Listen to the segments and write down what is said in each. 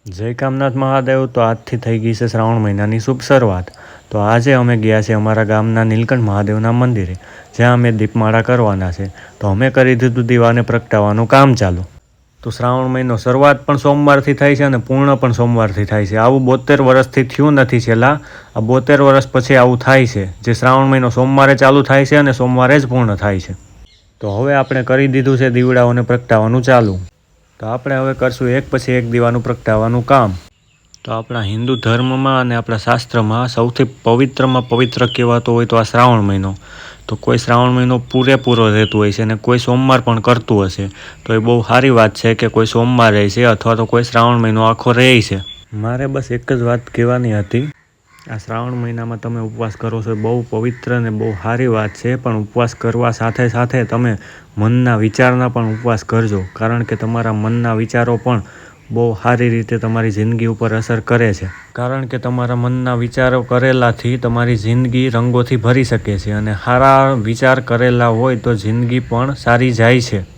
જય કામનાથ મહાદેવ. તો આજથી થઈ ગઈ છે શ્રાવણ મહિનાની શુભ શરૂઆત. તો આજે અમે ગયા છે અમારા ગામના નીલકંઠ મહાદેવના મંદિરે, જ્યાં અમે દીપમાળા કરવાના છે. તો અમે કરી દીધું દીવાને પ્રગટાવવાનું કામ ચાલુ. તો શ્રાવણ મહિનો શરૂઆત પણ સોમવારથી થાય છે અને પૂર્ણ પણ સોમવારથી થાય છે. આવું 72 વર્ષથી થયું નથી. છેલ્લા આ 72 વર્ષ પછી આવું થાય છે, જે શ્રાવણ મહિનો સોમવારે ચાલુ થાય છે અને સોમવારે જ પૂર્ણ થાય છે. તો હવે આપણે કરી દીધું છે દીવડાઓને પ્રગટાવવાનું ચાલુ. તો આપણે હવે કરશું એક પછી એક દીવાનું પ્રગટાવવાનું કામ. તો આપણા હિન્દુ ધર્મમાં અને આપણા શાસ્ત્રમાં સૌથી પવિત્રમાં પવિત્ર કહેવાતો હોય તો આ શ્રાવણ મહિનો. તો કોઈ શ્રાવણ મહિનો પૂરેપૂરો રહેતું હોય છે અને કોઈ સોમવાર પણ કરતું હશે, તો એ બહુ સારી વાત છે કે કોઈ સોમવાર રહે છે અથવા તો કોઈ શ્રાવણ મહિનો આખો રહે છે. મારે બસ એક જ વાત કહેવાની હતી. આ શ્રાવણ મહિનામાં તમે ઉપવાસ કરો છો એ બહુ પવિત્ર અને બહુ સારી વાત છે, પણ ઉપવાસ કરવા સાથે સાથે તમે મનના વિચારના પણ ઉપવાસ કરજો, કારણ કે તમારા મનના વિચારો પણ બહુ સારી રીતે તમારી જિંદગી ઉપર અસર કરે છે. કારણ કે તમારા મનના વિચારો કરેલાથી તમારી જિંદગી રંગોથી ભરી શકે છે, અને સારા વિચાર કરેલા હોય તો જિંદગી પણ સારી જાય છે.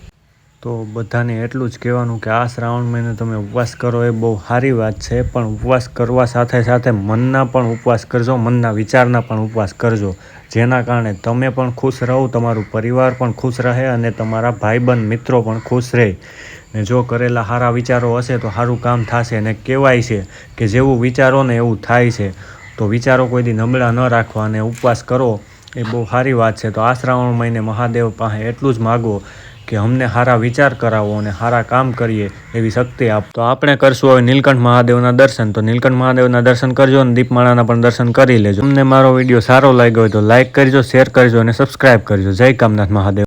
તો બધાને એટલું જ કહેવાનું કે આ શ્રાવણ મહિને તમે ઉપવાસ કરો એ બહુ સારી વાત છે, પણ ઉપવાસ કરવા સાથે સાથે મનના પણ ઉપવાસ કરજો, મનના વિચારના પણ ઉપવાસ કરજો, જેના કારણે તમે પણ ખુશ રહો, તમારું પરિવાર પણ ખુશ રહે અને તમારા ભાઈબંધ મિત્રો પણ ખુશ રહે. ને જો કરેલા સારા વિચારો હશે તો સારું કામ થશે. અને કહેવાય છે કે જેવું વિચારો ને એવું થાય છે. તો વિચારો કોઈ દી નબળા ન રાખવા અને ઉપવાસ કરો એ બહુ સારી વાત છે. તો આ શ્રાવણ મહિને મહાદેવ પાસે એટલું જ માગો કે અમને સારા વિચાર કરાવો અને સારા કામ કરીએ એવી શક્તિ આપો. તો આપણે કરશું હવે નીલકંઠ મહાદેવના દર્શન. તો નીલકંઠ મહાદેવના દર્શન કરજો અને દીપમાળાના પણ દર્શન કરી લેજો. તમને મારો વિડીયો સારો લાગ્યો હોય તો લાઇક કરજો, શેર કરજો અને સબસ્ક્રાઈબ કરજો. જય કામનાથ મહાદેવ.